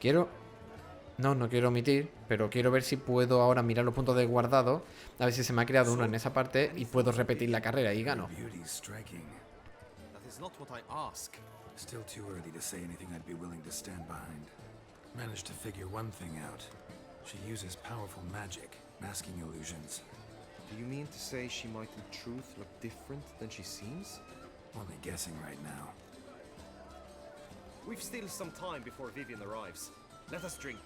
Quiero... No quiero omitir, pero quiero ver si puedo ahora mirar los puntos de guardado. A ver si se me ha creado uno en esa parte y puedo repetir la carrera y gano. Still too early to say anything I'd be willing to stand behind. Managed to figure one thing out. She uses powerful magic, masking illusions. Do you mean to say she might in truth look different than she seems? Only guessing right now. We've still some time before Vivian arrives. Let us drink.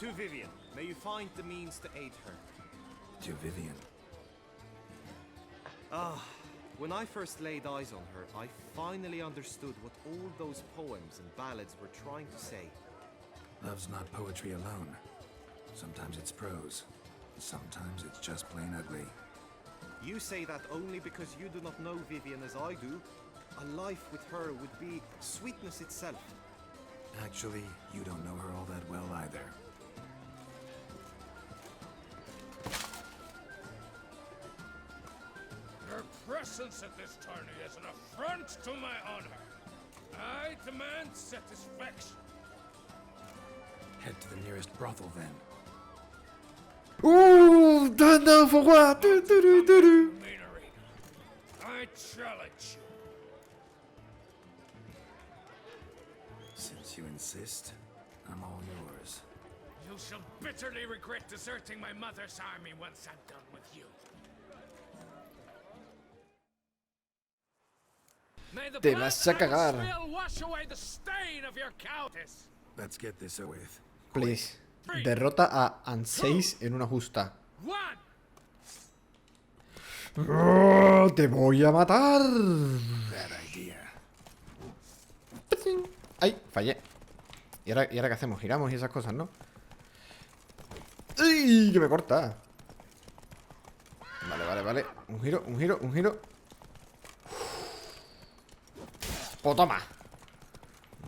To Vivian, may you find the means to aid her. To Vivian. When I first laid eyes on her, I finally understood what all those poems and ballads were trying to say. Love's not poetry alone. Sometimes it's prose. Sometimes it's just plain ugly. You say that only because you do not know Vivian as I do. A life with her would be sweetness itself. Actually, you don't know her all that well either. Your presence at this tourney is an affront to my honor. I demand satisfaction. Head to the nearest brothel then. For what? Meanery. I challenge you. Since you insist, I'm all yours. You shall bitterly regret deserting my mother's army once I'm done with you. May the Te blood vas a cagar. and smear wash away the stain of your cowardice. Let's get this over with. Please. Derrota a Anseis en una justa. One. Te voy a matar. Bad idea. Ay, fallé. ¿Y ahora qué hacemos? Giramos y esas cosas, ¿no? ¡Ay! Que me corta. Vale. Un giro. ¡Oh, toma!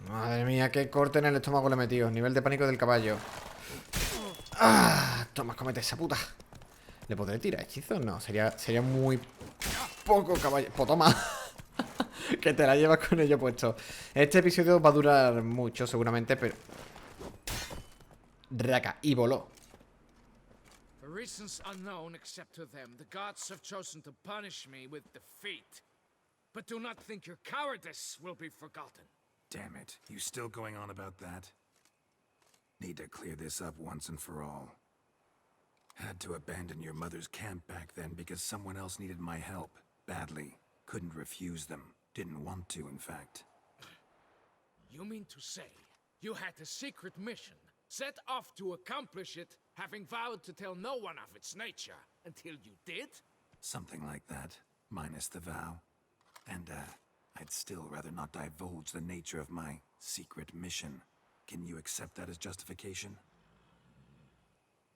Madre mía, qué corte en el estómago le he metido. Nivel de pánico del caballo. ¡Ah! Toma, cómete esa puta. ¿Le podré tirar hechizos? No, sería muy poco caballo. ¡Oh, toma! Que te la llevas con ello puesto. Este episodio va a durar mucho, seguramente, pero... Raka, y voló. For reasons unknown except to them, the gods have chosen to punish me with defeat. But do not think your cowardice will be forgotten. Damn it. You still going on about that? Need to clear this up once and for all. Had to abandon your mother's camp back then because someone else needed my help. Badly. Couldn't refuse them. Didn't want to, in fact. You mean to say you had a secret mission, set off to accomplish it, having vowed to tell no one of its nature, until you did? Something like that. Minus the vow. And, I'd still rather not divulge the nature of my secret mission. Can you accept that as justification?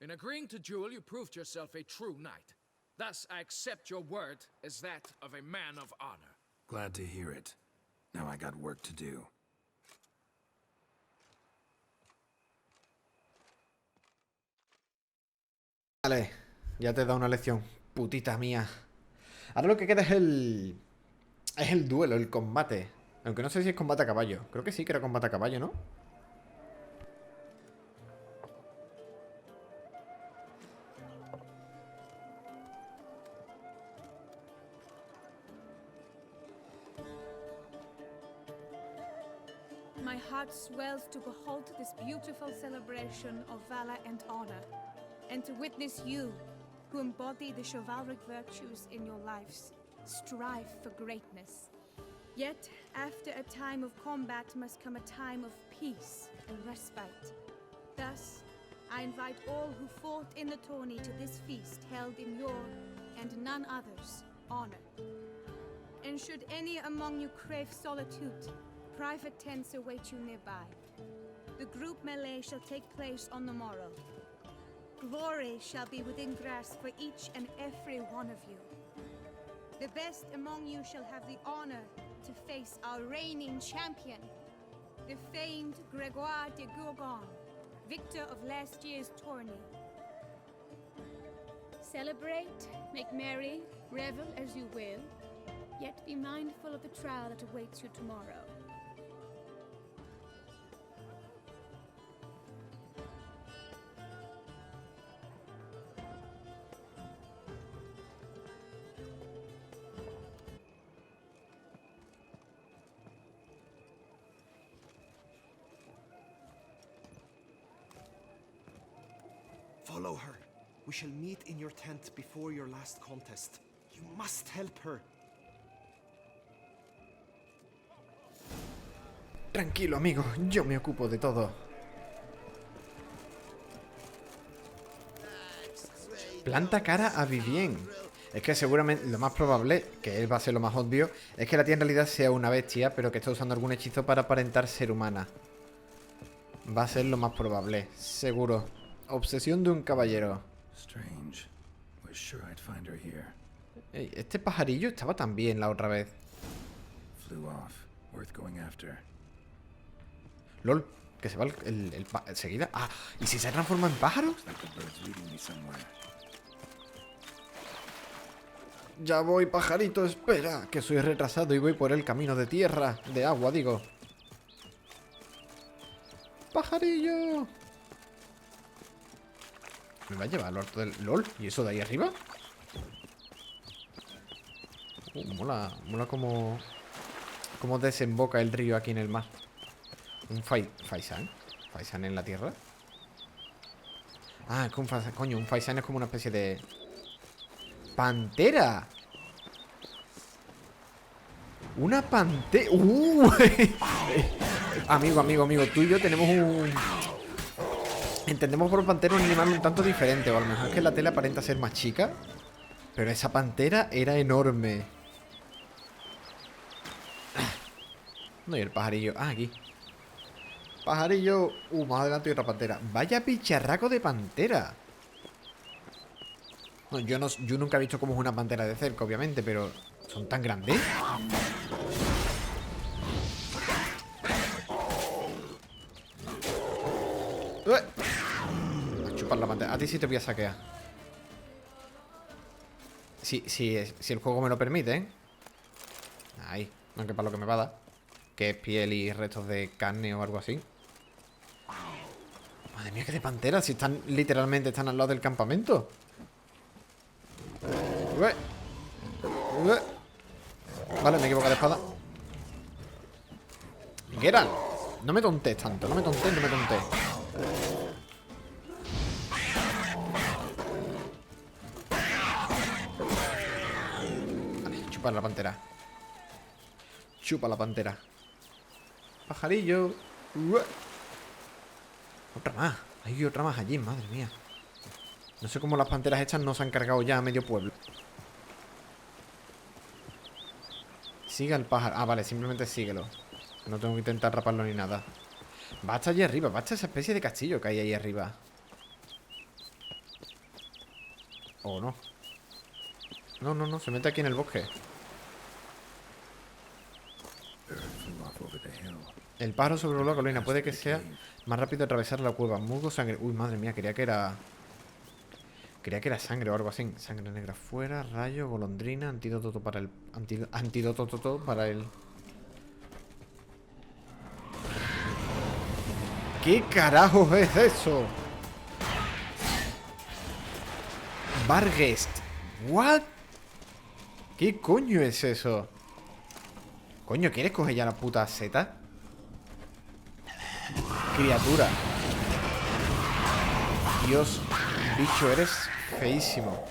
In agreeing to duel, you proved yourself a true knight. Thus, I accept your word as that of a man of honor. Glad to hear it. Now I got work to do. Vale, ya te he dado una lección. Putita mía. Ahora lo que queda es el... Es el duelo, el combate. Aunque no sé si es combate a caballo. Creo que sí que era combate a caballo, ¿no? My heart swells to behold this beautiful celebration of valor and honor, and to witness you, who embody the chivalric virtues in your lives, strive for greatness. Yet, after a time of combat must come a time of peace and respite. Thus, I invite all who fought in the tourney to this feast held in your, and none other's, honor. And should any among you crave solitude, private tents await you nearby. The group melee shall take place on the morrow. Glory shall be within grasp for each and every one of you. The best among you shall have the honor to face our reigning champion, the famed Gregoire de Gourgon, victor of last year's tourney. Celebrate, make merry, revel as you will, yet be mindful of the trial that awaits you tomorrow. Follow her. We shall meet in your tent before your last contest. You must help her. Tranquilo, amigo, yo me ocupo de todo. Planta cara a Vivien. Es que seguramente lo más probable, que él va a ser lo más obvio, es que la tía en realidad sea una bestia, pero que está usando algún hechizo para aparentar ser humana. Va a ser lo más probable, seguro. Obsesión de un caballero. Strange. Was sure I'd find her here. Ey, este pajarillo estaba también la otra vez. Flew off. Worth going after. LOL, que se va enseguida. Ah, ¿y si se transforma en pájaro? Like the bird's leading me somewhere. Ya voy, pajarito, espera, que soy retrasado y voy por el camino de tierra, de agua, digo. ¡Pajarillo! ¿Me va a llevar al orto del LOL? ¿Y eso de ahí arriba? Mola como desemboca el río aquí en el mar. Un faisán. ¿Faisán en la tierra? Ah, es que coño, un faisán es como una especie de... ¡Pantera! ¡Una pantera! Amigo, tú y yo tenemos un... Entendemos por pantera un animal un tanto diferente. O a lo mejor es que la tela aparenta ser más chica. Pero esa pantera era enorme. ¿Dónde hay el pajarillo? Ah, aquí. Pajarillo. Más adelante hay otra pantera. Vaya picharraco de pantera. No, yo nunca he visto cómo es una pantera de cerca, obviamente, pero ¿son tan grandes? A chupar la pantera. A ti sí te voy a saquear. Si el juego me lo permite, ¿eh? Ahí. Aunque para lo que me va a dar. Que es piel y restos de carne o algo así. Madre mía, que de pantera. Si están literalmente están al lado del campamento. Vale, me he equivocado de espada. Geralt, no me tontes tanto. No me tontes. Vale, chupa la pantera. Chupa la pantera. Pajarillo. Otra más. Hay otra más allí, madre mía. No sé cómo las panteras estas no se han cargado ya a medio pueblo. Siga el pájaro. Ah, vale, simplemente síguelo. No tengo que intentar raparlo ni nada. Va hasta allí arriba. Va hasta esa especie de castillo que hay ahí arriba. ¿O no? No. Se mete aquí en el bosque. El pájaro sobrevoló la colina. Puede que sea más rápido atravesar la cueva. Musgo, sangre. Uy, madre mía, creía que era sangre o algo así. Sangre negra fuera, rayo, golondrina, antídoto para el... Antídoto para el... ¿Qué carajos es eso? Barguest. ¿What? ¿Qué coño es eso? Coño, ¿quieres coger ya la puta seta? Criatura. Dios, bicho, eres feísimo.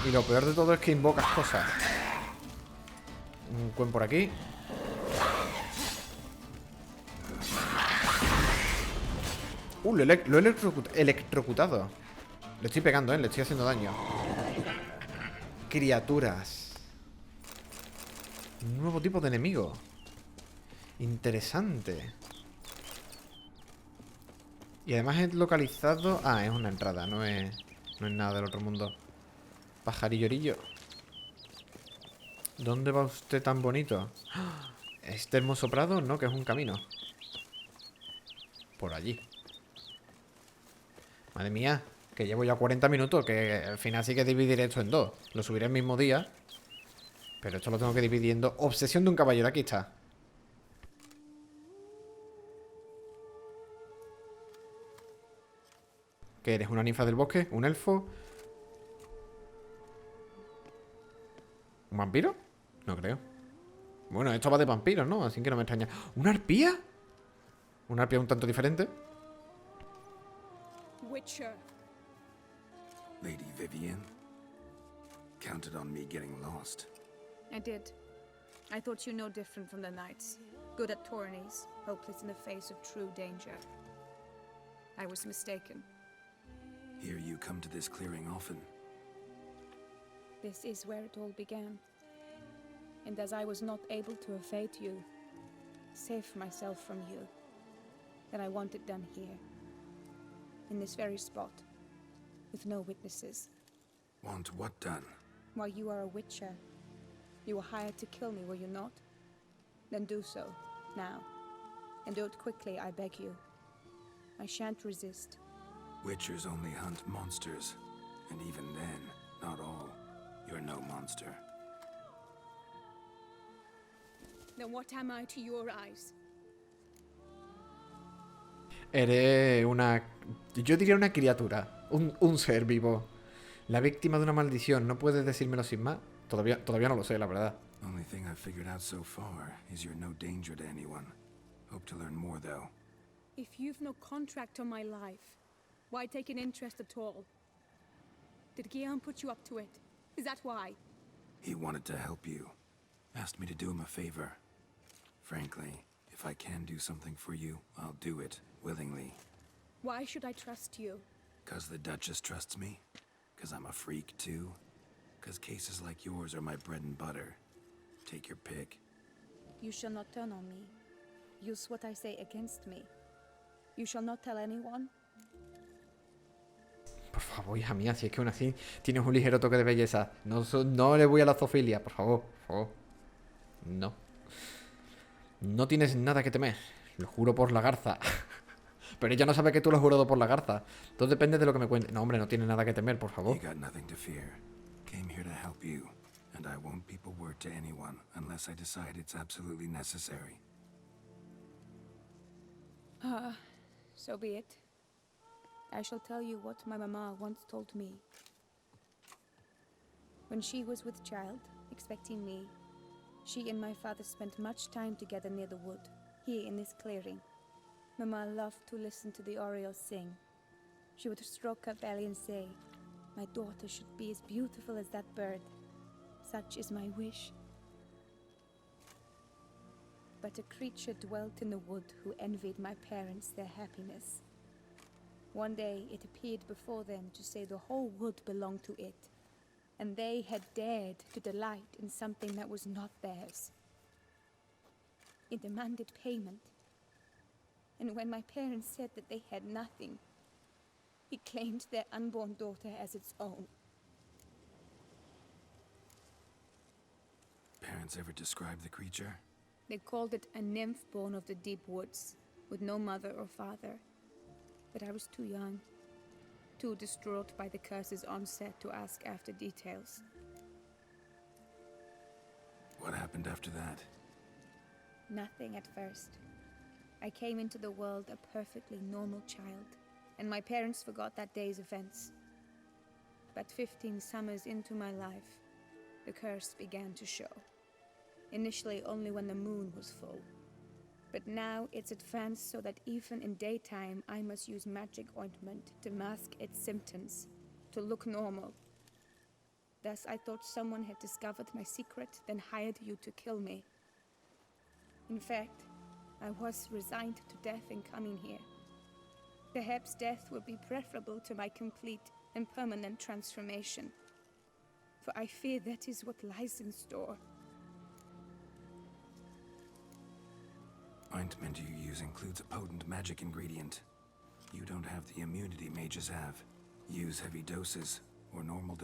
Y lo peor de todo es que invocas cosas. Un cuen por aquí. Lo he electrocutado. Le estoy pegando, le estoy haciendo daño. Criaturas. Un nuevo tipo de enemigo. Interesante. Y además es localizado... Ah, es una entrada, no es nada del otro mundo. Pajarillillo. ¿Dónde va usted tan bonito? Este hermoso prado, no, que es un camino. Por allí. Madre mía, Que llevo ya 40 minutos, que al final sí que dividiré esto en dos. Lo subiré el mismo día. Pero esto lo tengo que ir dividiendo. Obsesión de un caballero, aquí está. ¿Qué eres? ¿Una ninfa del bosque? ¿Un elfo? ¿Un vampiro? No creo. Bueno, esto va de vampiros, ¿no? Así que no me extraña. ¿Una arpía? ¿Una arpía un tanto diferente? Witcher. Lady Vivian? Counted on me getting lost. I did. I thought you no different from the knights. Good at tourneys, hopeless in the face of true danger. I was mistaken. Hear you come to this clearing often. This is where it all began. And as I was not able to evade you, save myself from you, then I want it done here. In this very spot. With no witnesses. Want what done? While you are a witcher, you were hired to kill me, were you not? Then do so, now. And do it quickly, I beg you. I shan't resist. Witchers only hunt monsters. And even then, not all. You're no monster. Then what am I to your eyes? Eres una... Yo diría una criatura. Un ser vivo. La víctima de una maldición. ¿No puedes decírmelo sin más? Todavía no lo sé, la verdad. Only thing I've figured out so far is you're no danger to anyone. Hope to learn more, though. If you've no contract on my life, why take an interest at all? Did Guillaume put you up to it? Is that why? He wanted to help you. Asked me to do him a favor. Frankly, if I can do something for you, I'll do it, willingly. Why should I trust you? 'Cause the Duchess trusts me? 'Cause I'm a freak, too? 'Cause cases like yours are my bread and butter. Take your pick. You shall not turn on me. Use what I say against me. You shall not tell anyone. Por favor, hija mía, si es que aún así tienes un ligero toque de belleza. No le voy a la zoofilia, por favor, por favor. No. No tienes nada que temer. Lo juro por la garza. Pero ella no sabe que tú lo has jurado por la garza. Todo depende de lo que me cuente. No, hombre, no tiene nada que temer, por favor. You got nothing to fear. Came here to help you, and I won't peep a word to anyone unless I decide it's absolutely necessary. So be it. I shall tell you what my mama once told me. When she was with child, expecting me, she and my father spent much time together near the wood, here in this clearing. Mama loved to listen to the orioles sing. She would stroke her belly and say, "My daughter should be as beautiful as that bird. Such is my wish." But a creature dwelt in the wood who envied my parents their happiness. One day it appeared before them to say the whole wood belonged to it, and they had dared to delight in something that was not theirs. It demanded payment, and when my parents said that they had nothing, it claimed their unborn daughter as its own. Parents ever describe the creature? They called it a nymph born of the deep woods, with no mother or father. But I was too young, too distraught by the curse's onset to ask after details. What happened after that? Nothing at first. I came into the world a perfectly normal child, and my parents forgot that day's events. But 15 summers into my life, the curse began to show. Initially only when the moon was full. But now it's advanced so that even in daytime I must use magic ointment to mask its symptoms, to look normal. Thus I thought someone had discovered my secret, then hired you to kill me. In fact, I was resigned to death in coming here. Perhaps death would be preferable to my complete and permanent transformation. For I fear that is what lies in store. Ointment you use includes a potent magic ingredient. You don't have the immunity mages have. Use heavy doses, or normal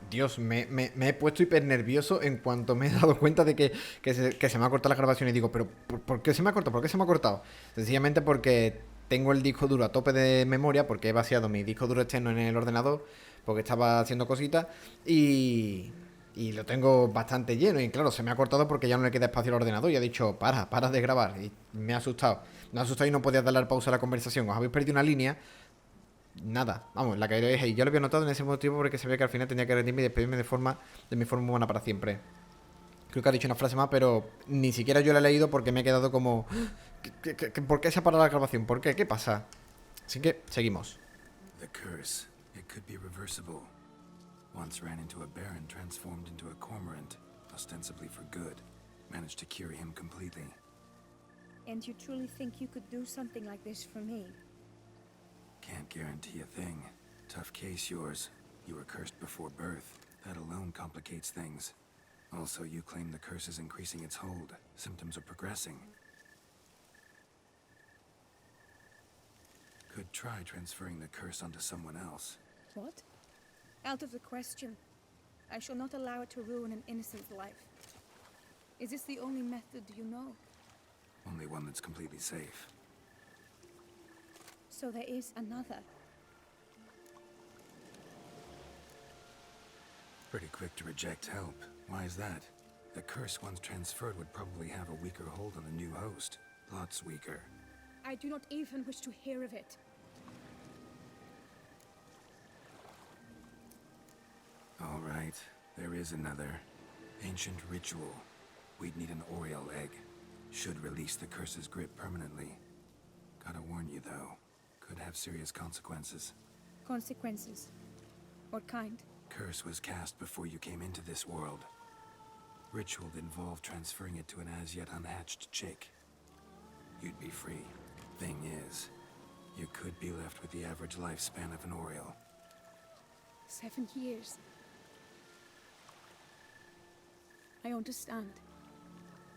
Dios, me he puesto hiper nervioso en cuanto me he dado cuenta de que se me ha cortado la grabación y digo, pero ¿por qué se me ha cortado? ¿Por qué se me ha cortado? Sencillamente porque tengo el disco duro a tope de memoria porque he vaciado mi disco duro externo en el ordenador porque estaba haciendo cositas y lo tengo bastante lleno. Y claro, se me ha cortado porque ya no le queda espacio al ordenador y ha dicho, para de grabar. Y me ha asustado. Me ha asustado y no podía darle pausa a la conversación. Os habéis perdido una línea. Nada, vamos, la que es. Y yo lo había notado en ese motivo porque se ve que al final tenía que rendirme y despedirme de mi forma humana para siempre. Creo que ha dicho una frase más, pero ni siquiera yo la he leído porque me he quedado como... ¿Por qué se ha parado la grabación? ¿Por qué? ¿Qué pasa? Así que, seguimos. The curse. It could be reversible. Once ran into a baron transformed into a cormorant, ostensibly for good. Managed to cure him completely. And you truly think you could do something like this for me? Can't guarantee a thing. Tough case yours. You were cursed before birth. That alone complicates things. Also, you claim the curse is increasing its hold. Symptoms are progressing. Could try transferring the curse onto someone else. What? Out of the question. I shall not allow it to ruin an innocent's life. Is this the only method you know? Only one that's completely safe. So there is another. Pretty quick to reject help. Why is that? The curse once transferred would probably have a weaker hold on the new host. Lots weaker. I do not even wish to hear of it. All right, there is another. Ancient ritual. We'd need an Oriole egg. Should release the curse's grip permanently. Gotta warn you though, could have serious consequences. Consequences? What kind? Curse was cast before you came into this world. Ritual involved transferring it to an as yet unhatched chick. You'd be free. Thing is, you could be left with the average lifespan of an Oriole. 7 years. I understand.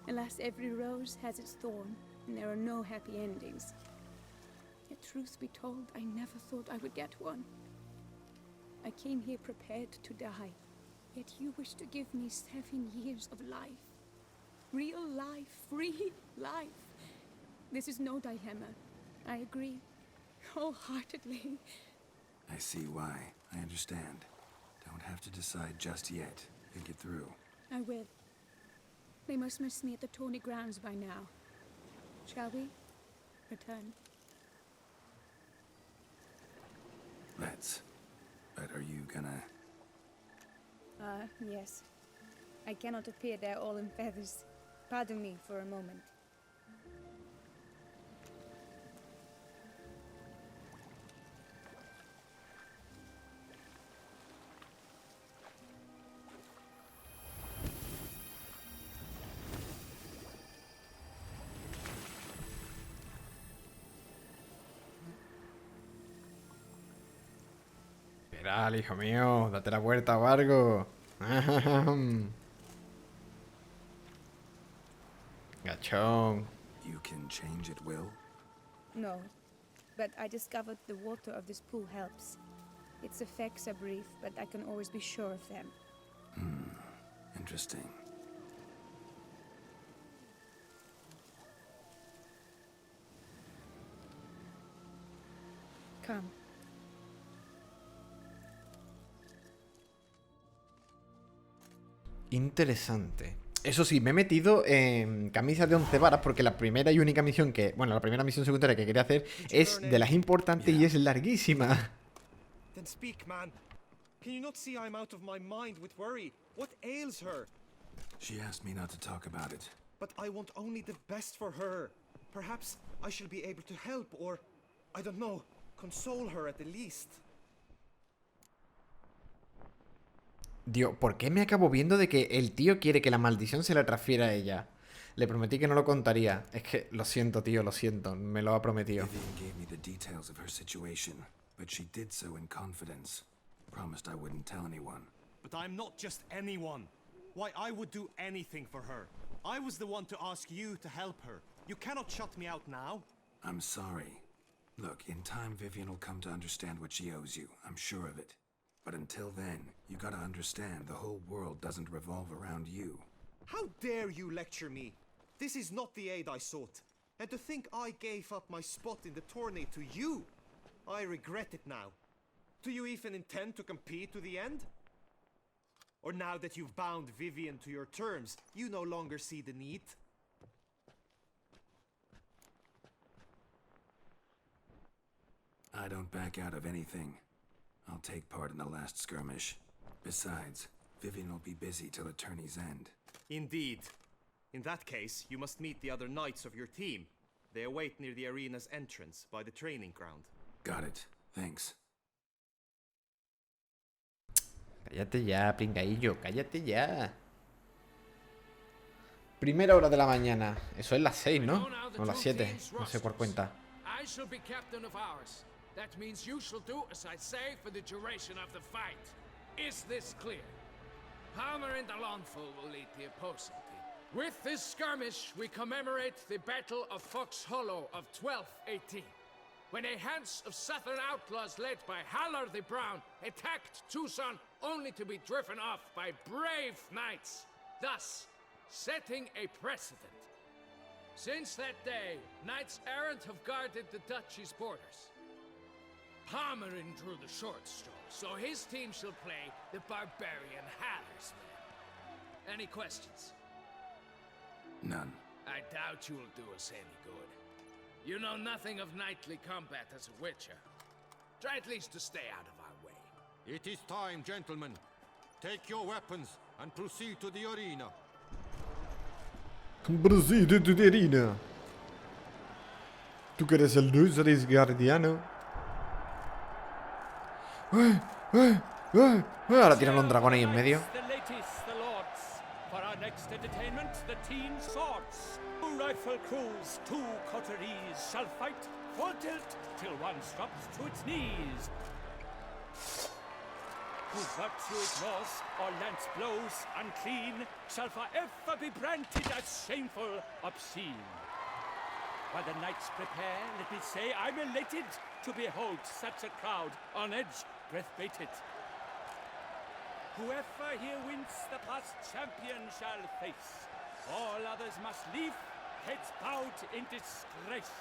Alas, every rose has its thorn, and there are no happy endings. Yet truth be told, I never thought I would get one. I came here prepared to die, yet you wish to give me 7 years of life. Real life, free life. This is no dilemma. I agree, wholeheartedly. I see why. I understand. Don't have to decide just yet. Think it through. I will. They must miss me at the Tawny grounds by now. Shall we? Return. Let's. But are you gonna... Yes. I cannot appear there all in feathers. Pardon me for a moment. Esperad, hijo mío, date la vuelta o algo. Gachón. You can change at will? No, but I discovered the water of this pool helps. Its effects are brief, but I can always be sure of them. Interesting. Come. Interesante. Eso sí, me he metido en camisas de 11 varas porque la primera y única misión que... Bueno, la primera misión secundaria que quería hacer es de las importantes y es larguísima. Then speak, man. Can you not see I'm out of my mind with worry? What ails her? She asked me not to talk about it. But I want only the best for her. Perhaps I shall be able to help or, I don't know, console her at the least. Dios, ¿por qué me acabo viendo de que el tío quiere que la maldición se la transfiera a ella? Le prometí que no lo contaría. Es que lo siento, tío, lo siento. Me lo ha prometido. Vivian gave me the details of her situation, but she did so in confidence. Promised I wouldn't tell anyone. But I'm not just anyone. Why, I would do anything for her. I was the one to ask you to help her. You cannot shut me out now. I'm sorry. Look, in time Vivian will come to understand what she owes you. I'm sure of it. But until then, you gotta understand the whole world doesn't revolve around you. How dare you lecture me? This is not the aid I sought. And to think I gave up my spot in the tourney to you. I regret it now. Do you even intend to compete to the end? Or now that you've bound Vivian to your terms, you no longer see the need? I don't back out of anything. I'll take part in the last skirmish. Besides, Vivian will be busy till the tourney's end. Indeed. In that case, you must meet the other knights of your team. They await near the arena's entrance, by the training ground. Got it. Thanks. Cállate ya, pringaillo, cállate ya. Primera hora de la mañana. Eso es las 6, ¿no? O las 7. No sé por cuenta. I shall be captain of ours. That means you shall do as I say for the duration of the fight. Is this clear? Palmer and Alonfo will lead the opposing team. With this skirmish, we commemorate the Battle of Fox Hollow of 1218, when a hands of southern outlaws led by Halar the Brown attacked Tucson only to be driven off by brave knights, thus setting a precedent. Since that day, knights errant have guarded the duchy's borders. Palmerin drew the short straw, so his team shall play the barbarian Haller's men. Any questions? None. I doubt you'll do us any good. You know nothing of knightly combat as a witcher. Try at least to stay out of our way. It is time, gentlemen. Take your weapons and proceed to the arena. Proceed to the arena. Tú que eres el luz, eres guardiano. Ahora tiran un dragón ahí en medio. The ladies, the lords. For our next entertainment, the teen swords. 2 rifle crews, 2 coteries shall fight full tilt till one drops to its knees. Who virtue ignores or lance blows unclean shall forever be branded as shameful, obscene. While the knights prepare, let me say I'm elated to behold such a crowd on edge, breath-baited. Whoever here wins the past champion shall face. All others must leave, heads bowed in disgrace.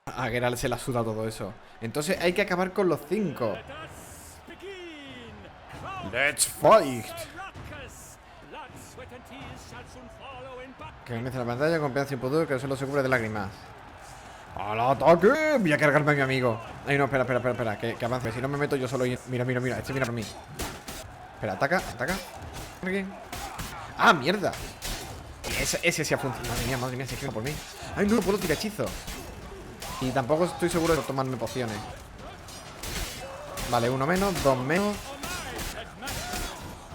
A Geralt se la suda todo eso. Entonces hay que acabar con los 5. Let us begin. Let's fight. Blood, sweat and tears shall soon follow in battle. Que comience la pantalla con pedazo y pudor que solo se cubre de lágrimas. ¡Al ataque! Voy a cargarme a mi amigo. Ay, no, espera. Que avance. Si no me meto yo solo. Mira. Este mira por mí. Espera, ataca. Aquí. ¡Ah, mierda! Ese sí ha funcionado. Madre mía, se escribe por mí. ¡Ay, no puedo tirar hechizo! Y tampoco estoy seguro de tomarme pociones. Vale, 1 menos, 2 menos.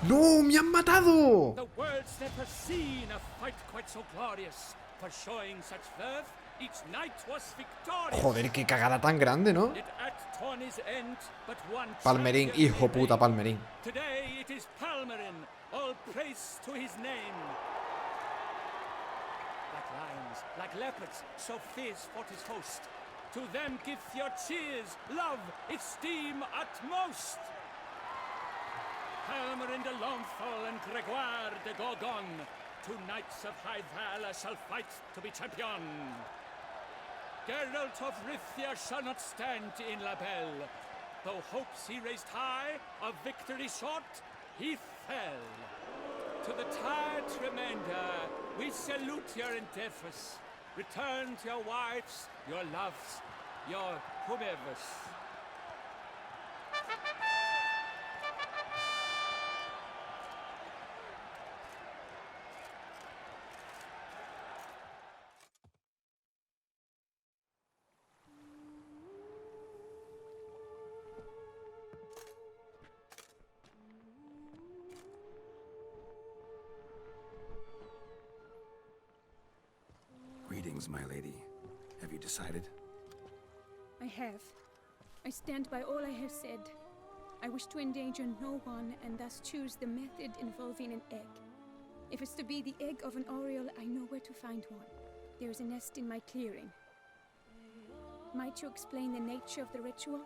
¡No! ¡Me han matado! The world's never seen a fight quite so glorious. For showing such verve, each knight was victorious. Joder, qué cagada tan grande, ¿no? It at tourney's end, but one Palmerín, champion hijo puta remained. Palmerín. Today it is Palmerin, all praise to his name. Like lions, like leopards, so fierce fought his host. To them give your cheers, love, esteem utmost. Palmerin de Lomfol and Gregoire de Gorgon, 2 knights of high valor shall fight to be champion. Geralt of Rithia shall not stand in La Belle. Though hopes he raised high, of victory short, he fell. To the tired remainder, we salute your endeavors. Return to your wives, your loves, your whomevers. Greetings, my lady. Have you decided? I have. I stand by all I have said. I wish to endanger no one and thus choose the method involving an egg. If it's to be the egg of an oriole, I know where to find one. There is a nest in my clearing. Might you explain the nature of the ritual?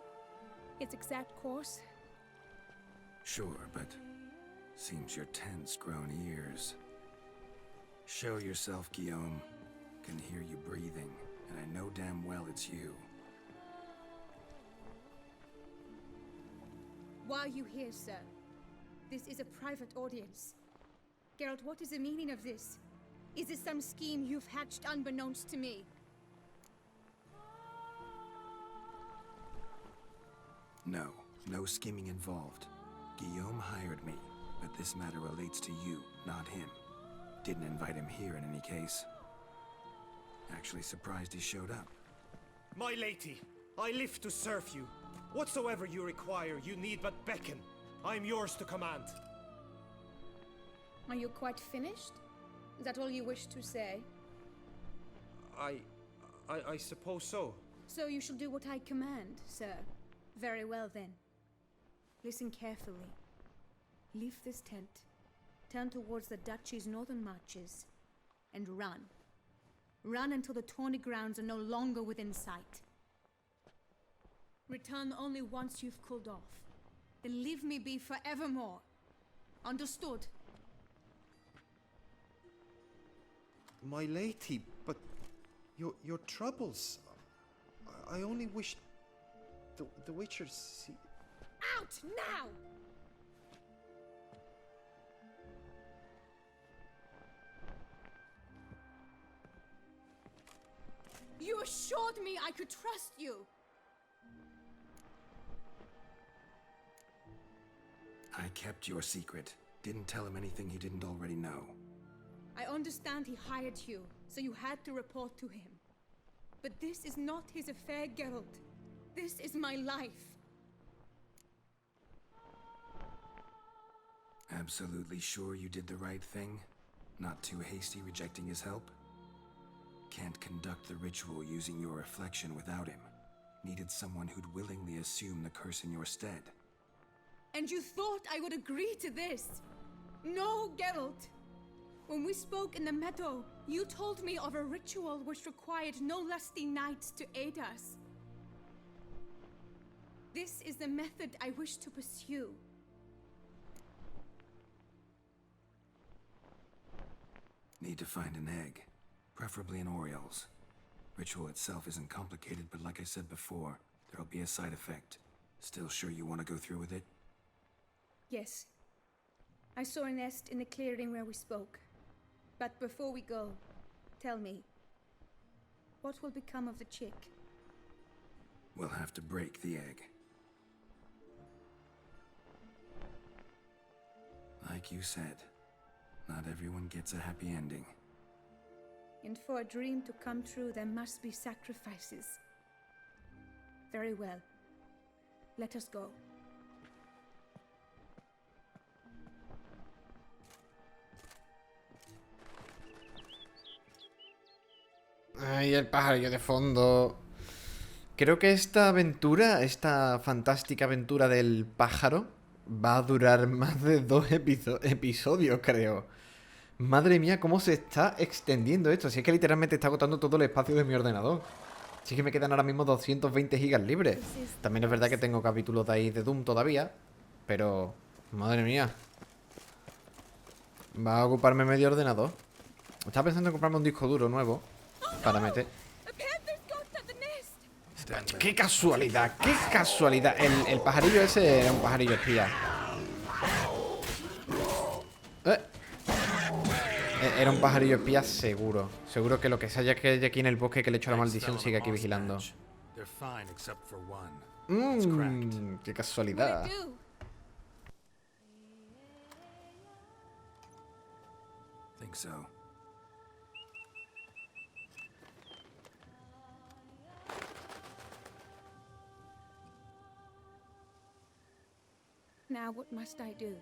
Its exact course? Sure, but seems your tense grown ears. Show yourself, Guillaume. Can hear you breathing, and I know damn well it's you. Why are you here, sir? This is a private audience. Geralt, what is the meaning of this? Is this some scheme you've hatched unbeknownst to me? No, no scheming involved. Guillaume hired me, but this matter relates to you, not him. Didn't invite him here in any case. Actually surprised he showed up. My lady, I live to serve you. Whatsoever you require, you need but beckon. I'm yours to command. Are you quite finished? Is that all you wish to say? I suppose so. So you shall do what I command, sir. Very well then. Listen carefully. Leave this tent, turn towards the duchy's northern marches, and run. Run until the tawny grounds are no longer within sight. Return only once you've cooled off. Then leave me be forevermore. Understood? My lady, but your troubles. I only wish the Witcher see. Out now! You assured me I could trust you. I kept your secret. Didn't tell him anything he didn't already know. I understand he hired you, so you had to report to him. But this is not his affair, Geralt. This is my life. Absolutely sure you did the right thing? Not too hasty rejecting his help? Can't conduct the ritual using your reflection without him. Needed someone who'd willingly assume the curse in your stead. And you thought I would agree to this? No, Geralt. When we spoke in the meadow, you told me of a ritual which required no lusty knights to aid us. This is the method I wish to pursue. Need to find an egg, preferably an Oriole's. Ritual itself isn't complicated, but like I said before, there'll be a side effect. Still sure you want to go through with it? Yes. I saw a nest in the clearing where we spoke. But before we go, tell me, what will become of the chick? We'll have to break the egg. Like you said, not everyone gets a happy ending. And for a dream to come true, there must be sacrifices. Very well. Let us go. Ay, el pajarillo de fondo. Creo que esta aventura, esta fantástica aventura del pájaro, va a durar más de 2 episodios, creo. Madre mía, cómo se está extendiendo esto. Si es que literalmente está agotando todo el espacio de mi ordenador. Si es que me quedan ahora mismo 220 gigas libres. También es verdad que tengo capítulos de ahí de Doom todavía. Pero, madre mía. Va a ocuparme medio ordenador. Estaba pensando en comprarme un disco duro nuevo para meter. ¡Qué casualidad! ¡Qué casualidad! El pajarillo ese era un pajarillo espía. Era un pajarillo espía seguro. Seguro que lo que se haya que hay aquí en el bosque que le he hecho la maldición sigue aquí vigilando. ¡Qué casualidad! Think so. Now what must I do?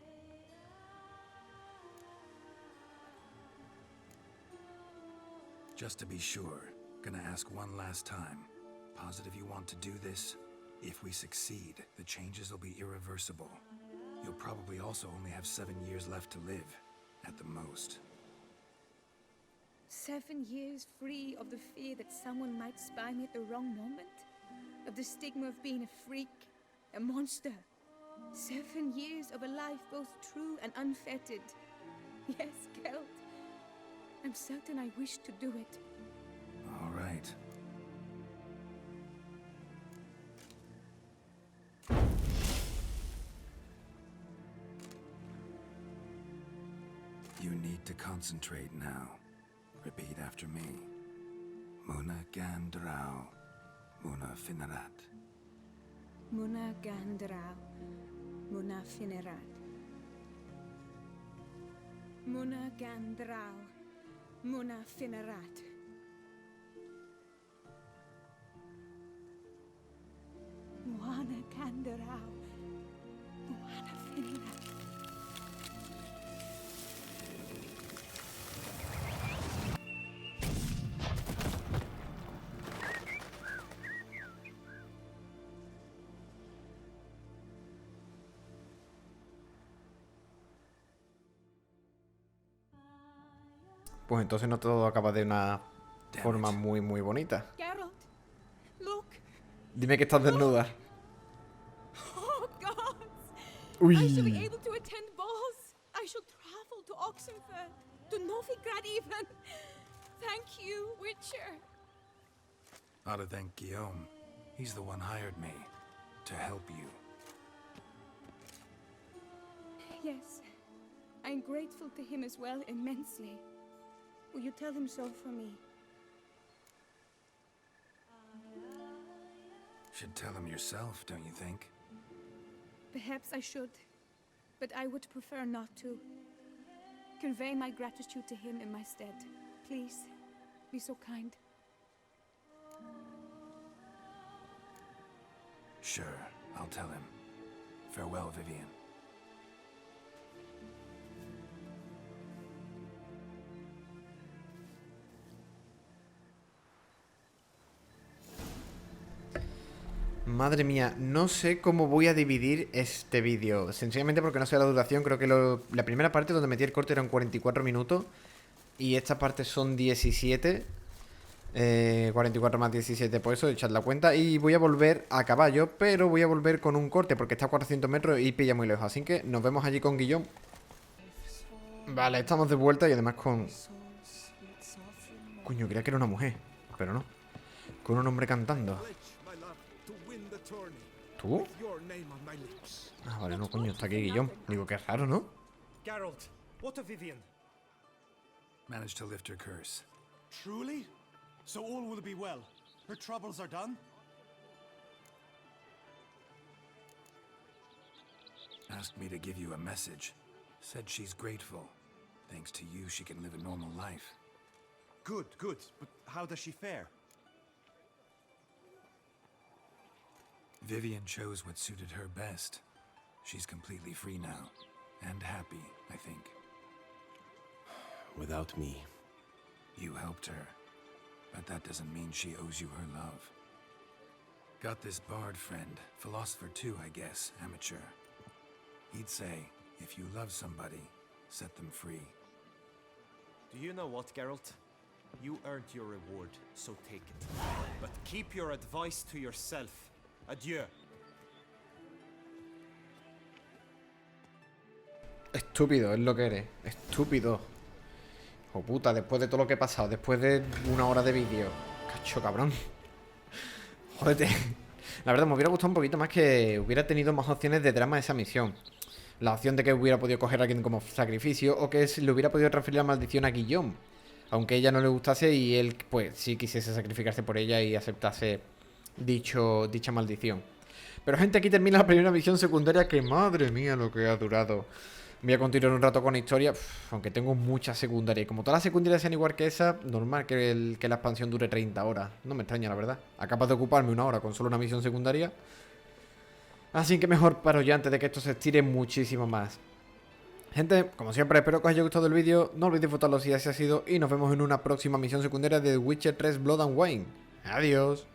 Just to be sure, gonna ask one last time. Positive you want to do this? If we succeed, the changes will be irreversible. You'll probably also only have 7 years left to live, at the most. 7 years free of the fear that someone might spy me at the wrong moment? Of the stigma of being a freak, a monster? 7 years of a life both true and unfettered. Yes, Geralt. I'm certain I wish to do it. right. You need to concentrate now. Repeat after me. Muna gandrau. Muna finerat. Muna gandrau. Muna finerat. Muna gandrau. Muna finerat. Muna gandrau. Muna finerat. Pues entonces no todo acaba de una forma muy bonita. Geralt, look. Dime que estás desnuda. Oh, gods! Uy. I shall be able to attend balls. I shall travel to Oxenford, to Novigrad even. Thank you, Witcher. Ought to thank Guillaume. He's the one hired me to help you. Yes, I'm grateful to him as well, immensely. Will you tell him so for me? Should tell him yourself, don't you think? Perhaps I should, but I would prefer not to. Convey my gratitude to him in my stead. Please, be so kind. Sure, I'll tell him. Farewell, Vivian. Madre mía, no sé cómo voy a dividir este vídeo. Sencillamente porque no sé la duración. Creo que la primera parte donde metí el corte eran 44 minutos. Y esta parte son 17. 44 más 17, por eso echad la cuenta. Y voy a volver a caballo, pero voy a volver con un corte porque está a 400 metros y pilla muy lejos. Así que nos vemos allí con Guillaume. Vale, estamos de vuelta y además con... Coño, creía que era una mujer, pero no. Con un hombre cantando. ¿Tú? Ah, vale, no, coño, está aquí Guillaume. Digo, qué raro, ¿no? Geralt, what of Vivian? Managed to lift her curse. Truly? So all will be well. Her troubles are done? Asked me to give you a message. Said she's grateful. Thanks to you, she can live a normal life. Good, good. But how does she fare? Vivian chose what suited her best. She's completely free now. And happy, I think. Without me. You helped her. But that doesn't mean she owes you her love. Got this bard friend. Philosopher too, I guess. Amateur. He'd say, if you love somebody, set them free. Do you know what, Geralt? You earned your reward, so take it. But keep your advice to yourself. Adieu. Estúpido, es lo que eres. Estúpido. Oh puta, después de todo lo que he pasado, después de una hora de vídeo. Cacho, cabrón. Jódete. La verdad, me hubiera gustado un poquito más que hubiera tenido más opciones de drama esa misión. La opción de que hubiera podido coger a alguien como sacrificio o que le hubiera podido transferir la maldición a Guillaume. Aunque ella no le gustase y él, pues, sí quisiese sacrificarse por ella y aceptase dicha maldición. Pero gente, aquí termina la primera misión secundaria, que madre mía lo que ha durado. Voy a continuar un rato con la historia, aunque tengo muchas secundarias. Y como todas las secundarias sean igual que esa, normal que la expansión dure 30 horas. No me extraña, la verdad. Acabas de ocuparme una hora con solo una misión secundaria. Así que mejor paro ya antes de que esto se estire muchísimo más. Gente, como siempre, espero que os haya gustado el vídeo. No olvidéis disfrutarlo si así ha sido. Y nos vemos en una próxima misión secundaria de The Witcher 3 Blood and Wine. Adiós.